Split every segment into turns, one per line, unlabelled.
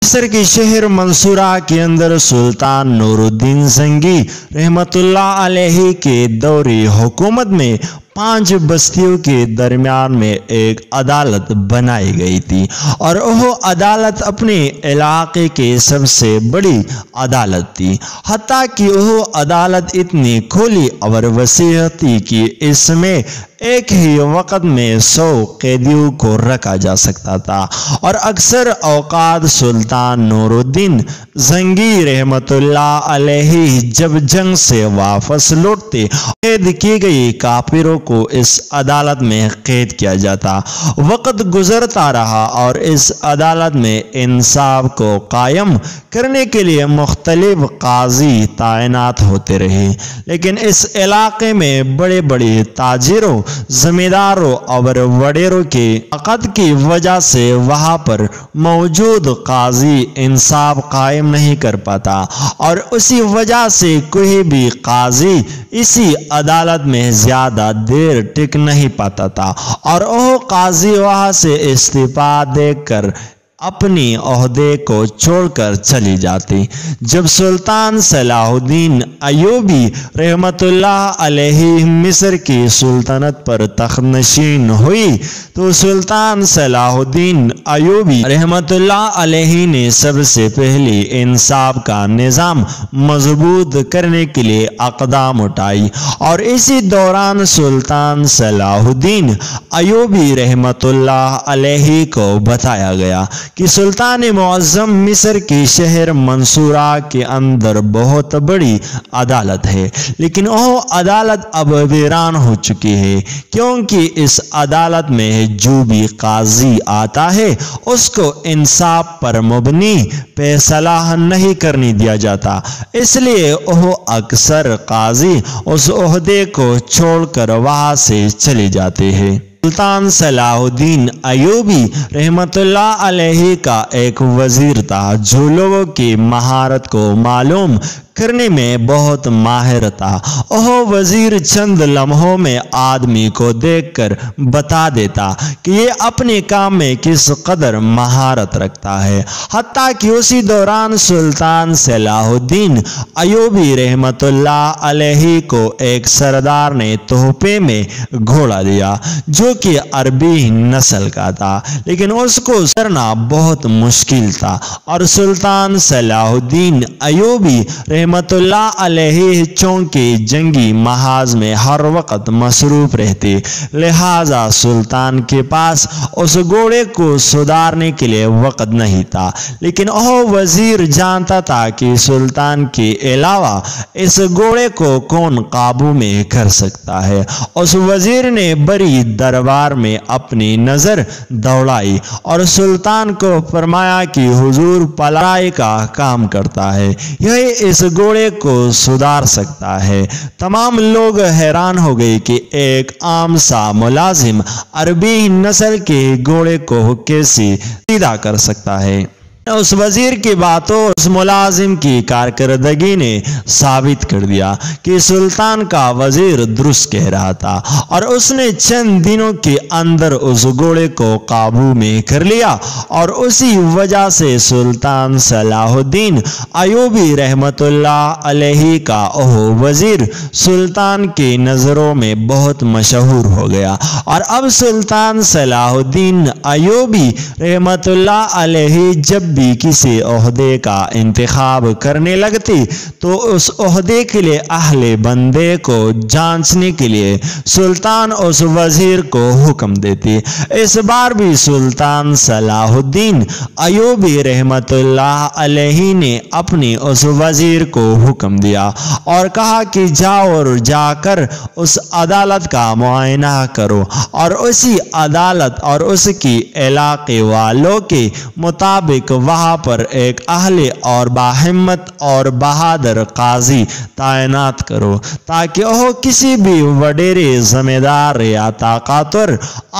مصر کے شہر منصورہ کے اندر سلطان نورالدین زنگی رحمتullah علیہ کے دور حکومت میں 5 بستیوں کے درمیان میں ایک عدالت بنائی گئی تھی، اور وہ عدالت اپنے علاقے کے سب سے بڑی عدالت تھی۔ حتیٰ کہ وہ عدالت اتنی کھلی اور وسیع تھی کہ اس میں ایک ہی وقت میں 100 قیدیوں کو رکھا جا سکتا تھا، اور اکثر اوقات سلطان نورالدین زنگی رحمتullah علیہ جب جنگ سے واپس لوٹتے، قید کی گئی کافروں کو اس عدالت میں قید کیا جاتا۔ وقت گزرتا رہا اور اس عدالت میں انصاف کو قائم کرنے کے لیے مختلف قاضی تعینات ہوتے رہے، لیکن اس علاقے میں بڑے بڑے تاجروں، زمینداروں اور وڈیروں کے عقد کی وجہ سے وہاں پر موجود قاضی انصاف قائم نہیں کر پاتا، اور اسی وجہ سے کوئی بھی قاضی اسی عدالت میں زیادہ دیر ٹک نہیں پاتا تھا، اور وہ قاضی وہاں سے استعفا دے کر اپنی عہدے کو چھوڑ کر چلی جاتی۔ جب سلطان صلاح الدین ایوبی رحمتullah علیہ مصر کی سلطنت پر تخت نشین ہوئی تو سلطان صلاح الدین ایوبی رحمتullah علیہ نے سب سے پہلے انصاف کا نظام مضبوط کرنے کے لیے اقدام اٹھائی، اور اسی دوران سلطان صلاح الدین ایوبی رحمتullah علیہ کو بتایا گیا کہ سلطان معظم مصر کے شہر منصورہ کے اندر بہت بڑی عدالت ہے، لیکن وہ عدالت اب ویران ہو چکی ہے، کیونکہ اس عدالت میں جو بھی قاضی آتا ہے اس کو انصاف پر مبنی فیصلہ نہیں کرنے دیا جاتا، اس لیے وہ اکثر قاضی اس عہدے کو چھوڑ کر وہاں سے چلے جاتے ہیں۔ سلطان صلاح الدین ایوبی رحمتullah علیہ کا ایک وزیر تھا جو لوگوں کی مہارت کو معلوم کرنے میں بہت ماہر تھا۔ وہ وزیر چند لمحوں میں آدمی کو دیکھ کر بتا دیتا کہ یہ اپنے کام میں کس قدر مہارت رکھتا ہے۔ حتیٰ کہ اسی دوران سلطان صلاح الدین ایوبی رحمتullah علیہ کو ایک سردار نے تحفے میں گھوڑا دیا جو کہ عربی نسل کا تھا، لیکن اس کو کرنا بہت مشکل تھا، اور سلطان صلاح الدین ایوبی رحمتullah علیہ چونکہ جنگی محاذ میں ہر وقت مصروف رہتے، لہذا سلطان کے پاس اس گھوڑے کو سدھارنے کے لیے وقت نہیں تھا، لیکن وہ وزیر جانتا تھا کہ سلطان کے علاوہ اس گھوڑے کو کون قابو میں کر سکتا ہے۔ اس وزیر نے بڑی دربار میں اپنی نظر دوڑائی اور سلطان کو فرمایا کہ حضور پلائی کا کام کرتا ہے، یہی اس گھوڑے کو سدھار سکتا ہے۔ تمام لوگ حیران ہو گئے کہ ایک عام سا ملازم عربی نسل کے گھوڑے کو کیسے سیدھا کر سکتا ہے۔ اس وزیر کی باتوں اس ملازم کی کارکردگی نے ثابت کر دیا کہ سلطان کا وزیر درست کہہ رہا تھا، اور اس نے چند دنوں کے اندر اس گھوڑے کو قابو میں کر لیا، اور اسی وجہ سے سلطان صلاح الدین ایوبی رحمتullah علیہ کا وہ وزیر سلطان کی نظروں میں بہت مشہور ہو گیا، اور اب سلطان صلاح الدین ایوبی رحمتullah علیہ جب بھی کسی عہدے کا انتخاب کرنے لگتی تو اس عہدے کے لیے اہل بندے کو جانچنے کے لیے سلطان اس وزیر کو حکم دیتی۔ اس بار بھی سلطان صلاح الدین ایوبی رحمتullah علیہ نے اپنی اس وزیر کو حکم دیا اور کہا کہ جاؤ اور جا کر اس عدالت کا معائنہ کرو، اور اسی عدالت اور اس کی علاقے والوں کے مطابق وہاں پر ایک اہل اور باہمت اور بہادر قاضی تعینات کرو، تاکہ وہ کسی بھی وڈیرے زمیندار یا طاقتور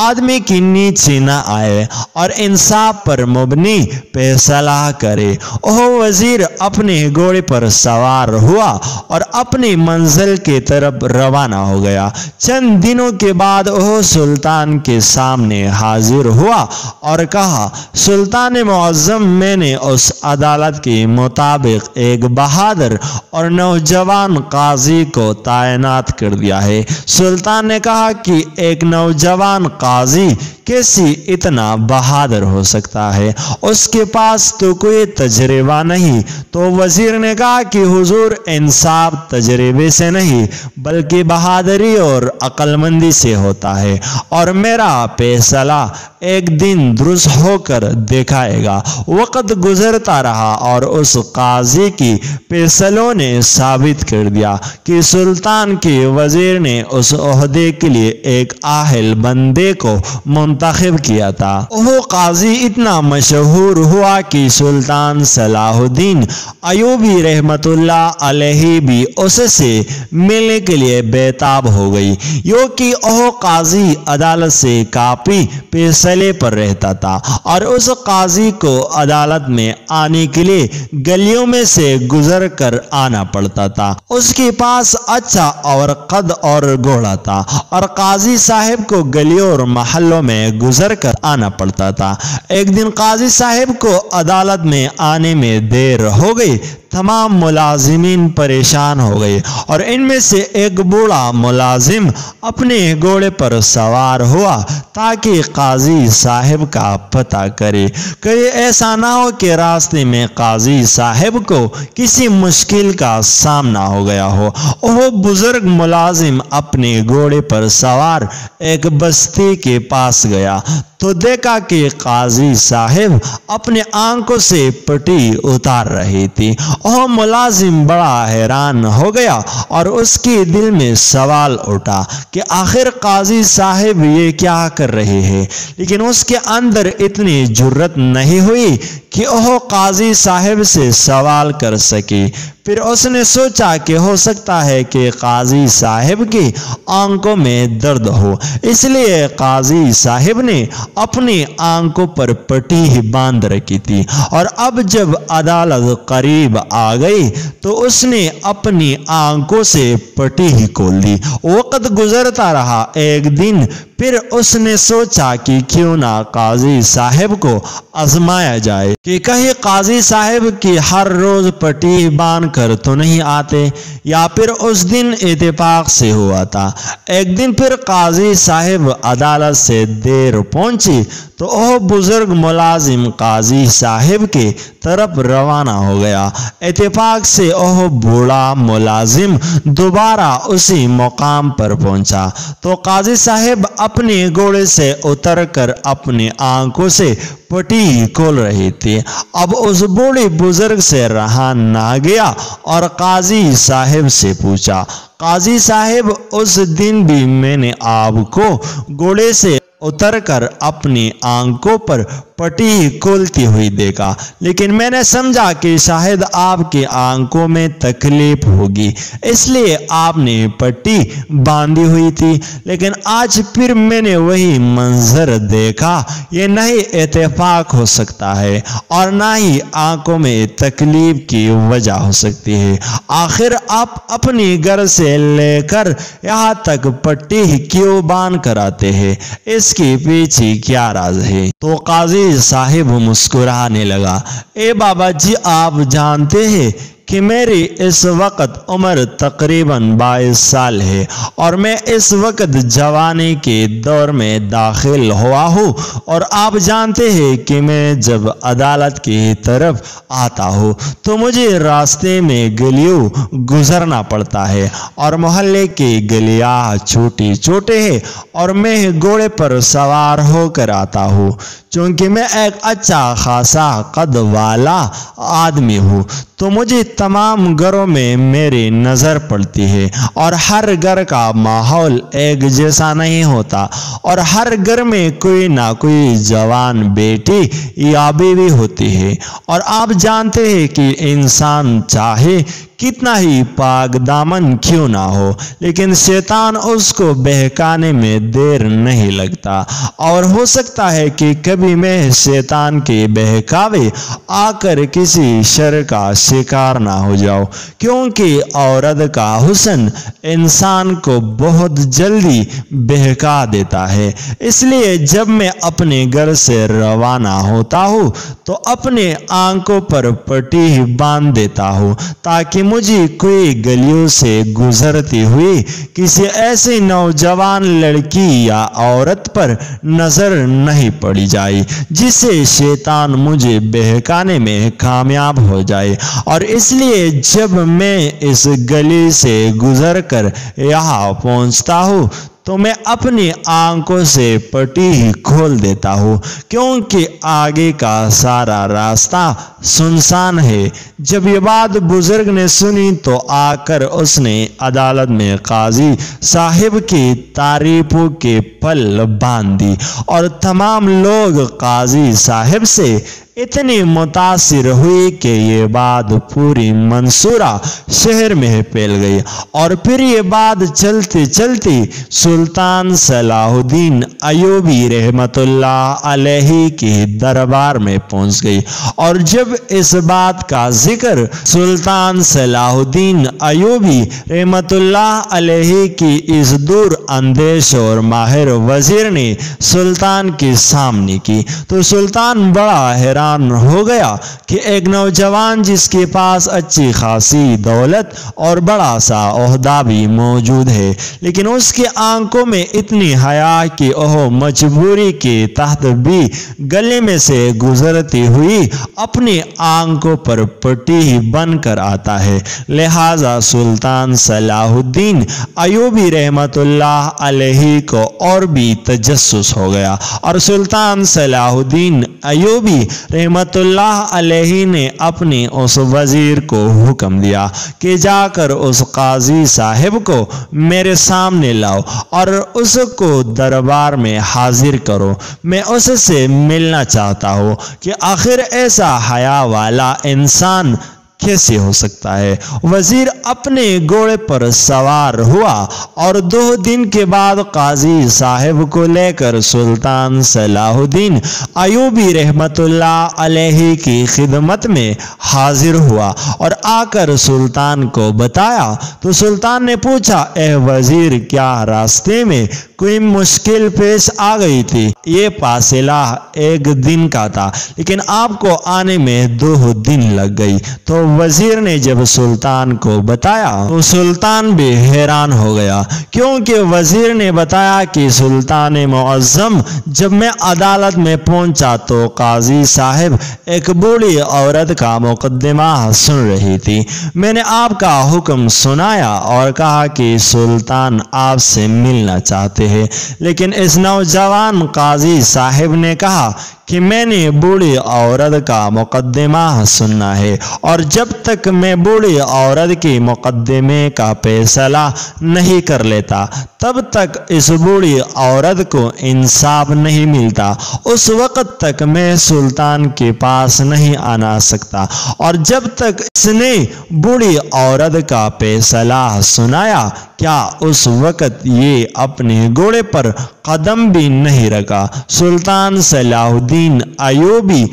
آدمی کی نیچے نہ آئے اور انصاف پر مبنی فیصلہ کرے۔ وہ وزیر اپنے گھوڑے پر سوار ہوا اور اپنی منزل کی طرف روانہ ہو گیا۔ چند دنوں کے بعد وہ سلطان کے سامنے حاضر ہوا اور کہا، سلطان معظم मैंने उस अदालत के मुताबिक एक बहादुर और नौजवान काजी को तैनात कर दिया है। सुल्तान ने कहा कि एक नौजवान काजी कैसे इतना बहादुर हो सकता है, उसके पास तो कोई तजर्बा नहीं। तो वजीर ने कहा कि हुजूर, इंसाफ तजर्बे से नहीं बल्कि बहादुरी और अक्लमंदी से होता है, और मेरा फैसला एक दिन दुरुस्त होकर दिखाएगा। वक्त गुजरता रहा और उस काजी की फैसलों ने साबित कर दिया कि सुल्तान के वजीर ने उस ओहदे के लिए एक आहिल बंदे को मुंतखब किया था। वो काजी इतना मशहूर हुआ कि सुल्तान सलाहुद्दीन अयूबी रहमतुल्लाह अलैहि भी उससे मिलने के लिए बेताब हो गई। यो कि वह काजी अदालत से काफी फैसले पर रहता था और उस काजी को अदालत में आने के लिए गलियों में से गुजर कर आना पड़ता था। उसके पास अच्छा और कद और घोड़ा था और काजी साहब को गलियों और महलों में गुजर कर आना पड़ता था। एक दिन काजी साहब को अदालत में आने में देर हो गई। तमाम मुलाजिमीन परेशान हो गए और इनमें से एक बूढ़ा मुलाजिम अपने घोड़े पर सवार हुआ ताकि काजी साहब का पता करे। कहीं ऐसा ना हो कि रास्ते में काजी साहब को किसी मुश्किल का सामना हो गया हो। वो बुजुर्ग मुलाजिम अपने घोड़े पर सवार एक बस्ती के पास गया तो देखा कि काजी साहब अपने आंखों से पट्टी उतार रही थी। वह मुलाजिम बड़ा हैरान हो गया और उसके दिल में सवाल उठा कि आखिर काजी साहब ये क्या कर रहे हैं, लेकिन उसके अंदर इतनी जुर्रत नहीं हुई कि वह काजी साहब से सवाल कर सके। फिर उसने सोचा कि हो सकता है कि काजी साहब की आंखों में दर्द हो, इसलिए काजी साहब ने अपनी आंखों पर पट्टी ही बांध रखी थी। और अब जब अदालत करीब आ गई तो उसने अपनी आंखों से पट्टी ही खोल दी। वक्त गुजरता रहा। एक दिन फिर उसने सोचा कि क्यों ना काजी साहब को आजमाया जाए कि कहीं काजी साहब की हर रोज पट्टी बांध कर तो नहीं आते, या फिर उस दिन इत्तेफाक से हुआ था। एक दिन फिर काजी साहब अदालत से देर पहुंची तो वह बुजुर्ग मुलाजिम काजी साहब के तरफ रवाना हो गया। इत्तेफाक से वह बूढ़ा मुलाजिम दोबारा उसी मुकाम पर पहुंचा तो काजी साहब अपने घोड़े से उतरकर अपनी आंखों से पट्टी खोल रहे थे। अब उस बूढ़े बुजुर्ग से रहा ना गया और काजी साहब से पूछा, काजी साहब, उस दिन भी मैंने आपको घोड़े से उतरकर अपनी आंखों पर पट्टी खोलती हुई देखा, लेकिन मैंने समझा कि शायद आपकी आंखों में तकलीफ होगी इसलिए आपने पट्टी बांधी हुई थी, लेकिन आज फिर मैंने वही मंजर देखा। ये नहीं इत्तेफाक हो सकता है और ना ही आंखों में तकलीफ की वजह हो सकती है। आखिर आप अपनी घर से लेकर यहाँ तक पट्टी क्यों बांध कर आते हैं, इसके पीछे क्या राज है? तो काजी साहिब मुस्कुराने लगा। ए बाबा जी, आप जानते हैं कि मेरी इस वक्त उम्र तकरीबन 22 साल है और मैं इस वक्त जवानी के दौर में दाखिल हुआ हूँ, और आप जानते हैं कि मैं जब अदालत की तरफ आता हूँ तो मुझे रास्ते में गलियों गुजरना पड़ता है और मोहल्ले की गलियाँ छोटी छोटे हैं और मैं घोड़े पर सवार होकर आता हूँ। क्योंकि मैं एक अच्छा खासा कद वाला आदमी हूँ तो मुझे तमाम घरों में मेरी नज़र पड़ती है और हर घर का माहौल एक जैसा नहीं होता और हर घर में कोई ना कोई जवान बेटी या बीवी होती है। और आप जानते हैं कि इंसान चाहे कितना ही पाक दामन क्यों ना हो, लेकिन शैतान उसको बहकाने में देर नहीं लगता। और हो सकता है कि कभी मैं शैतान के बहकावे आकर किसी शर का शिकार ना हो जाऊं, क्योंकि औरत का हुस्न इंसान को बहुत जल्दी बहका देता है। इसलिए जब मैं अपने घर से रवाना होता हूँ तो अपने आंखों पर पट्टी बांध देता हूँ, ताकि मुझे कोई गलियों से गुजरती हुई किसी ऐसी नौजवान लड़की या औरत पर नजर नहीं पड़ी जाए जिसे शैतान मुझे बहकाने में कामयाब हो जाए। और इसलिए जब मैं इस गली से गुजर कर यहाँ पहुँचता हूँ तो मैं अपनी आंखों से पट्टी ही खोल देता हूँ, क्योंकि आगे का सारा रास्ता सुनसान है। जब ये बात बुजुर्ग ने सुनी तो आकर उसने अदालत में काजी साहिब की तारीफों के पल बांध दी, और तमाम लोग काजी साहिब से इतनी मुतासिर हुई कि ये बात पूरी मंसूरा शहर में फैल गई। और फिर ये बात चलती चलती सुल्तान सलाहुद्दीन अयूबी रहमतुल्लाह अलैहि के दरबार में पहुंच गई। और जब इस बात का जिक्र सुल्तान सलाहुद्दीन अयूबी रहमतुल्लाह अलैहि की इस दूर अंदेश और माहिर वजीर ने सुल्तान के सामने की तो सुल्तान बड़ा हैरान हो गया कि एक नौजवान जिसके पास अच्छी खासी दौलत और बड़ा सा ओहदा भी मौजूद है, लेकिन उसकी आंखों में इतनी हया कि वह मजबूरी के तहत भी गले में से गुजरती हुई अपनी आंखों पर पट्टी ही बन कर आता है। लिहाजा सुल्तान सलाहुद्दीन अयूबी रहमतुल्लाह अलैहि को और भी तजस्सुस हो गया, और सुल्तान सलाहुद्दीन अयूबी रहमतुल्लाह अलैहि ने अपने उस वजीर को हुक्म दिया कि जाकर उस काजी साहिब को मेरे सामने लाओ और उसको दरबार में हाजिर करो। मैं उससे मिलना चाहता हूँ कि आखिर ऐसा हया वाला इंसान कैसे हो सकता है। वजीर अपने घोड़े पर सवार हुआ और 2 दिन के बाद काजी साहिब को लेकर सुल्तान सलाहुद्दीन अयूबी रहमतुल्लाह अलैहि की खिदमत में हाजिर हुआ और आकर सुल्तान को बताया तो सुल्तान ने पूछा, ए वजीर, क्या रास्ते में कोई मुश्किल पेश आ गई थी? ये फासला 1 दिन का था, लेकिन आपको आने में 2 दिन लग गई। तो वजीर ने जब सुल्तान को बताया तो सुल्तान भी हैरान हो गया, क्योंकि वजीर ने बताया कि सुल्तान मुअज्जम, जब मैं अदालत में पहुंचा तो काजी साहिब एक बूढ़ी औरत का मुकदमा सुन रही थी। मैंने आपका हुक्म सुनाया और कहा कि सुल्तान आपसे मिलना चाहते हैं, लेकिन इस नौजवान काजी साहिब ने कहा कि मैंने बूढ़ी औरत का मुकदमा सुनना है, और जब तक मैं बूढ़ी औरत के मुकदमे का फैसला नहीं कर लेता तब तक इस बूढ़ी औरत को इंसाफ नहीं मिलता। उस वक्त तक मैं सुल्तान के पास नहीं आना सकता, और जब तक इसने बूढ़ी औरत का फैसला सुनाया क्या उस वक्त ये अपने घोड़े पर कदम भी नहीं रखा। सुल्तान सलाहुद्दीन अयूबी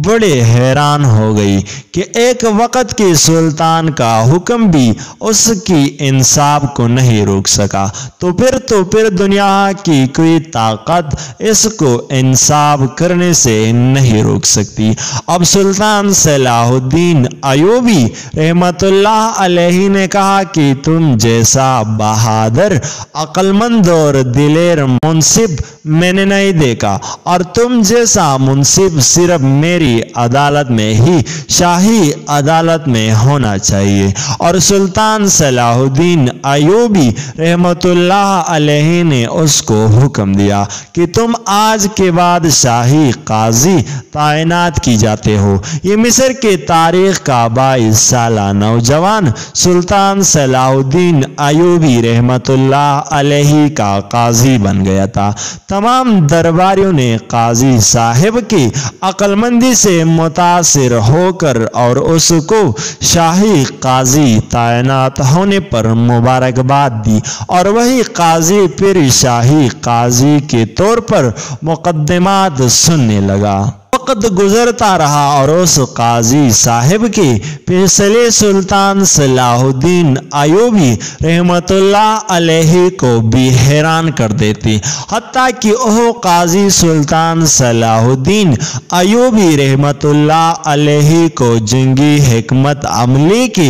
बड़े हैरान हो गई कि एक वक्त के सुल्तान का हुक्म भी उसकी इंसाफ को नहीं रोक सका, तो फिर दुनिया की कोई ताकत इसको इंसाफ करने से नहीं रोक सकती। अब सुल्तान सलाहुद्दीन अयूबी रहमतुल्लाह अलैहि ने कहा कि तुम जैसा बहादुर, अक्लमंद और दिलेर मुंसिफ मैंने नहीं देखा, और तुम जैसा मुंसिफ सिर्फ मेरी अदालत में ही, शाही अदालत में होना चाहिए। और सुल्तान सलाहुद्दीन अयूबी रहमतुल्लाह अलैहि ने उसको हुक्म दिया कि तुम आज के बाद शाही काजी तैनात की जाते हो। ये मिस्र के तारीख का 22 साला नौजवान सुल्तान सलाहुद्दीन अयूबी रहमतुल्लाह अलैहि का काजी बन गया था। तमाम दरबारियों ने काजी साहिब की अक्लमंदी से मुतासिर होकर और उसको शाही काजी तैनात होने पर मुबारकबाद दी और वही काजी फिर शाही काजी के तौर पर मुकद्दमात सुनने लगा। वक्त गुजरता रहा और उस काजी साहिब के फैसले सुल्तान सलाहुद्दीन अयूबी रहमतुल्लाह अलैहि को भी हैरान कर देती। हत्ता कि वह काजी सुल्तान सलाहुद्दीन अयूबी रहमतुल्लाह अलैहि को जंगी हिकमत अमली के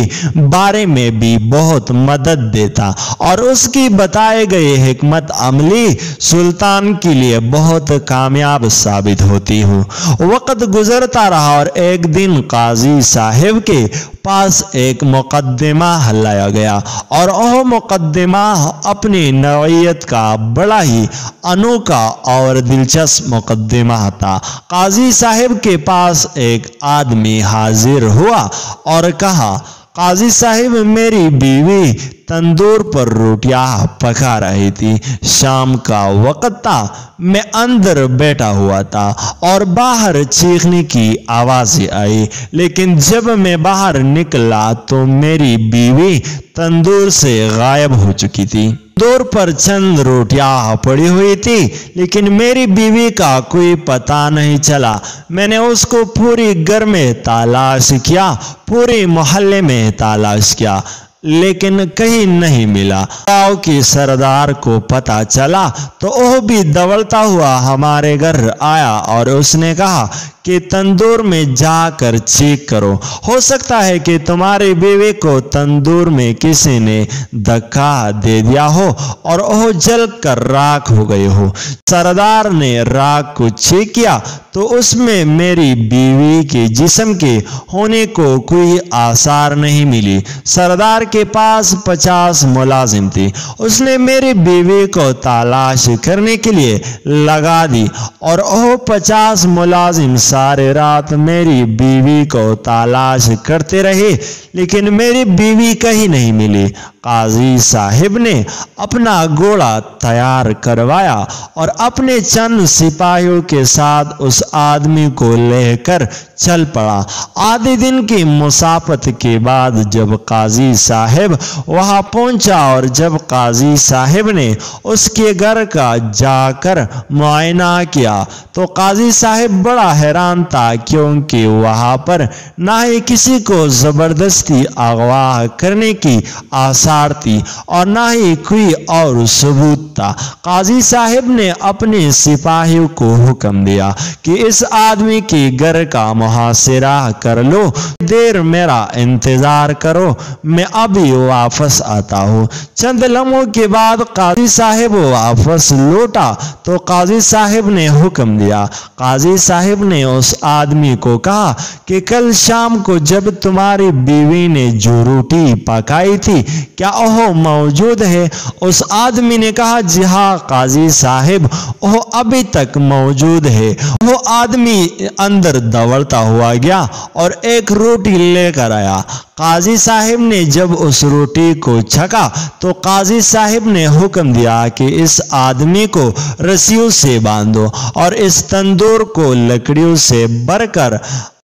बारे में भी बहुत मदद देता और उसकी बताए गए हिकमत अमली सुल्तान के लिए बहुत कामयाब साबित होती हो। वक्त गुजरता रहा और एक दिन काजी साहिब के पास एक मुकद्दमा लाया गया और वह मुकद्दमा अपनी नौइयत का बड़ा ही अनोखा और दिलचस्प मुकद्दमा था। काजी साहिब के पास एक आदमी हाजिर हुआ और कहा, काजी साहिब, मेरी बीवी तंदूर पर रोटियां पका रही थी। शाम का वक्त था, मैं अंदर बैठा हुआ था और बाहर चीखने की आवाज आई, लेकिन जब मैं बाहर निकला तो मेरी बीवी तंदूर से गायब हो चुकी थी। तंदूर पर चंद रोटियां पड़ी हुई थी, लेकिन मेरी बीवी का कोई पता नहीं चला। मैंने उसको पूरी घर में तलाश किया, पूरे मोहल्ले में तलाश किया, लेकिन कहीं नहीं मिला। गांव के सरदार को पता चला तो वह भी दौड़ता हुआ हमारे घर आया और उसने कहा कि तंदूर में जाकर चेक करो, हो सकता है कि तुम्हारी बीवी को तंदूर में किसी ने धक्का दे दिया हो और वह जल कर राख हो गई हो। सरदार ने राख को चेक किया तो उसमें मेरी बीवी के जिस्म के होने को कोई आसार नहीं मिली। सरदार के पास 50 मुलाजिम थे। उसने मेरी बीवी को तलाश करने के लिए लगा दी और वह 50 मुलाजिम सारे रात मेरी बीवी को तलाश करते रहे, लेकिन मेरी बीवी कहीं नहीं मिली। काजी साहिब ने अपना घोड़ा तैयार करवाया और अपने चंद सिपाहियों के साथ उस आदमी को लेकर चल पड़ा। आधे दिन की मुसाफत के बाद जब काजी साहिब वहां पहुंचा और जब काजी साहिब ने उसके घर का जाकर मुआयना किया तो काजी साहिब बड़ा हैरान था, क्योंकि वहां पर ना ही किसी को जबरदस्ती अगवा करने की आसार थी और ना ही कोई और सबूत था। काजी साहिब ने अपने सिपाहियों को हुक्म दिया कि इस आदमी के घर का मुहासिरा कर लो, देर मेरा इंतजार करो, मैं अभी वापस आता हूँ। चंद लम्हों के बाद काजी साहिब वापस लौटा तो काजी साहिब ने हुक्म दिया। काजी साहिब ने उस आदमी को कहा कि कल शाम को जब तुम्हारी बीवी ने जो रोटी पकाई थी क्या वह मौजूद है? उस आदमी ने कहा, जी हाँ काजी साहिब, वह अभी तक मौजूद है। वो आदमी अंदर दौड़ता हुआ गया और एक रोटी लेकर आया। काजी साहिब ने जब उस रोटी को छका तो काजी साहिब ने हुक्म दिया कि इस आदमी को रस्सियों से बांधो और इस तंदूर को लकड़ियों से भरकर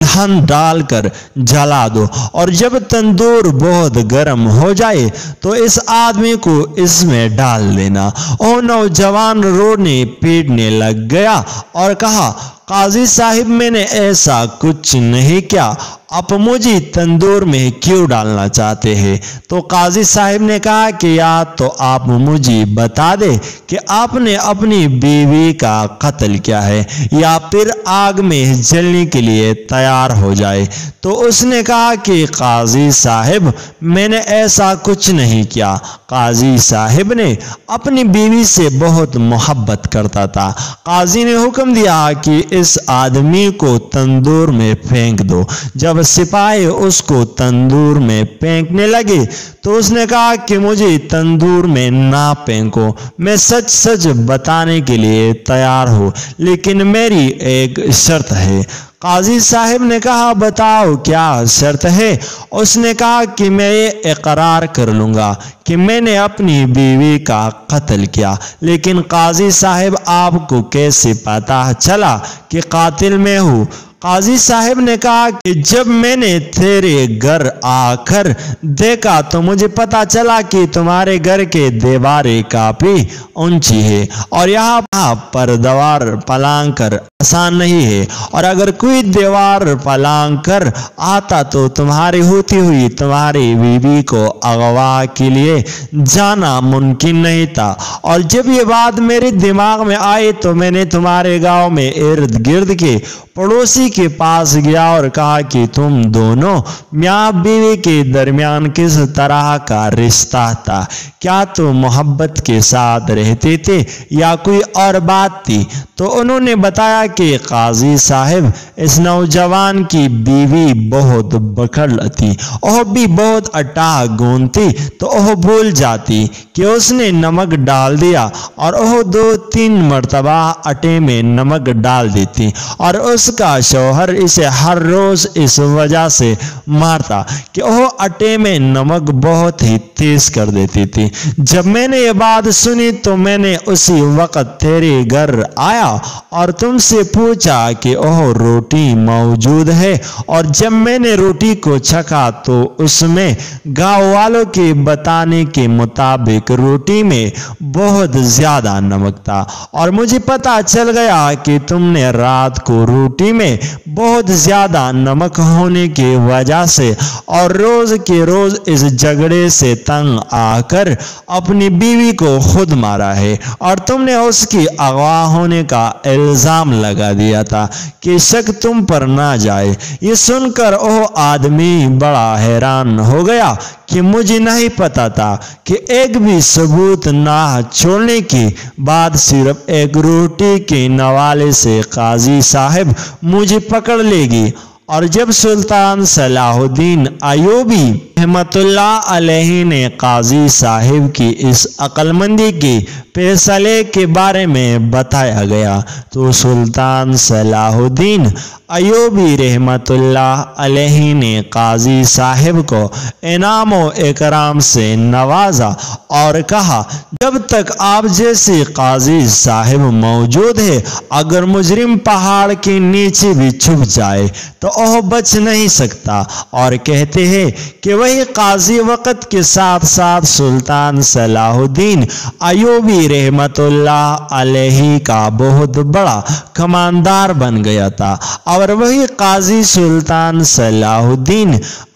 ईंधन डालकर जला दो और जब तंदूर बहुत गर्म हो जाए तो इस आदमी को इसमें डाल देना। वो नौजवान रोने पीटने लग गया और कहा, काजी साहिब, मैंने ऐसा कुछ नहीं किया, आप मुझे तंदूर में क्यों डालना चाहते हैं? तो काजी साहिब ने कहा कि या तो आप मुझे बता दे कि आपने अपनी बीवी का कत्ल किया है या फिर आग में जलने के लिए तैयार हो जाए। तो उसने कहा कि काजी साहिब, मैंने ऐसा कुछ नहीं किया। काजी साहिब ने अपनी बीवी से बहुत मोहब्बत करता था। काजी ने हुक्म दिया कि इस आदमी को तंदूर में फेंक दो। जब सिपाही उसको तंदूर में फेंकने लगे तो उसने कहा कि मुझे तंदूर में ना फेंको, मैं सच सच बताने के लिए तैयार हूँ, लेकिन मेरी एक शर्त है। قاضی صاحب نے کہا بتاؤ کیا شرط ہے؟ اس نے کہا کہ میں یہ اقرار کر لوں گا کہ میں نے اپنی بیوی کا قتل کیا، لیکن قاضی صاحب آپ کو کیسے پتہ چلا کہ قاتل میں ہوں؟ قاضی صاحب نے کہا کہ جب میں نے تیرے گھر آ کر دیکھا تو مجھے پتا چلا کہ تمہارے گھر کے دیواریں کافی اونچی ہے اور یہاں پر دیوار پلانگ کر آسان نہیں ہے، اور اگر کوئی دیوار پلانگ کر آتا تو تمہاری ہوتی ہوئی تمہاری بیوی کو اغوا کے لیے جانا ممکن نہیں تھا، اور جب یہ بات میرے دماغ میں آئی تو میں نے تمہارے گاؤں میں ارد گرد کے پڑوسی کے پاس گیا اور کہا کہ تم دونوں میاں بیوی کے درمیان کس طرح کا رشتہ تھا؟ کیا تم محبت کے ساتھ رہتے تھے یا کوئی اور بات تھی؟ تو انہوں نے بتایا کہ قاضی صاحب اس نوجوان کی بیوی بہت بکھڑ تھی، وہ بھی بہت اٹا گون تھی، تو وہ بھول جاتی کہ اس نے نمک ڈال دیا اور وہ 2-3 مرتبہ اٹے میں نمک ڈال دیتی، اور اس کا شوہر اسے ہر روز اس وجہ سے مارتا کہ وہ اٹے میں نمک بہت ہی تیز کر دیتی تھی۔ جب میں نے یہ بات سنی تو میں نے اسی وقت تیرے گھر آیا اور تم سے پوچھا کہ وہ روٹی موجود ہے، اور جب میں نے روٹی کو چکھا تو اس میں گاؤں والوں کے بتانے کے مطابق روٹی میں بہت زیادہ نمک تھا، اور مجھے پتا چل گیا کہ تم نے رات کو روٹی میں بہت زیادہ نمک ہونے کی وجہ سے اور روز کے روز اس جھگڑے سے تنگ آ کر اپنی بیوی کو خود مارا ہے، اور تم نے اس کی اغوا ہونے کا الزام لگا دیا تھا کہ شک تم پر نہ جائے۔ یہ سن کر وہ آدمی بڑا حیران ہو گیا کہ مجھے نہیں پتا تھا کہ ایک بھی ثبوت نہ چھوڑنے کے بعد صرف ایک روٹی کے نوالے سے قاضی صاحب مجھے پکڑ لے گی۔ اور جب سلطان صلاح الدین ایوبی رحمت اللہ علیہ نے قاضی صاحب کی اس عقل مندی کے فیصلے کے بارے میں بتایا گیا تو سلطان صلاح الدین ایوبی رحمت اللہ علیہ نے قاضی صاحب کو انعام و اکرام سے نوازا اور کہا جب تک آپ جیسے قاضی صاحب موجود ہے اگر مجرم پہاڑ کے نیچے بھی چھپ جائے تو وہ بچ نہیں سکتا، اور کہتے ہیں کہ وہی قاضی وقت کے ساتھ ساتھ سلطان صلاح الدین ایوبی رحمت اللہ علیہ کا بہت بڑا کماندار بن گیا تھا، اور وہی قاضی سلطان صلاح الدین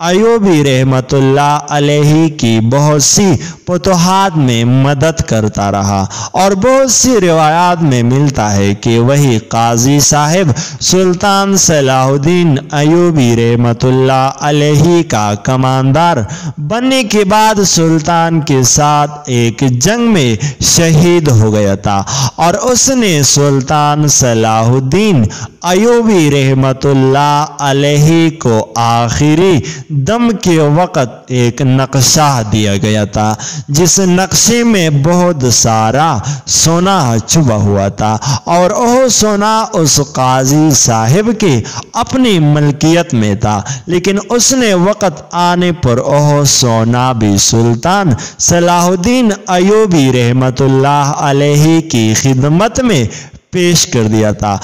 ایوبی رحمت اللہ علیہ کی بہت سی فتوحات میں مدد کرتا رہا، اور بہت سی روایات میں ملتا ہے کہ وہی قاضی صاحب سلطان صلاح الدین ایوبی رحمت اللہ علیہ کا کماندار بننے کے بعد سلطان کے ساتھ ایک جنگ میں شہید ہو گیا تھا، اور اس نے سلطان صلاح الدین ایوبی رحمت اللہ علیہ کو آخری دم کے وقت ایک نقشہ دیا گیا تھا جس نقشے میں بہت سارا سونا چھپا ہوا تھا، اور وہ سونا اس قاضی صاحب کے اپنی ملکیت میں تھا، لیکن اس نے وقت آنے پر وہ سونا بھی سلطان صلاح الدین ایوبی رحمت اللہ علیہ کی خدمت میں پیش کر دیا تھا۔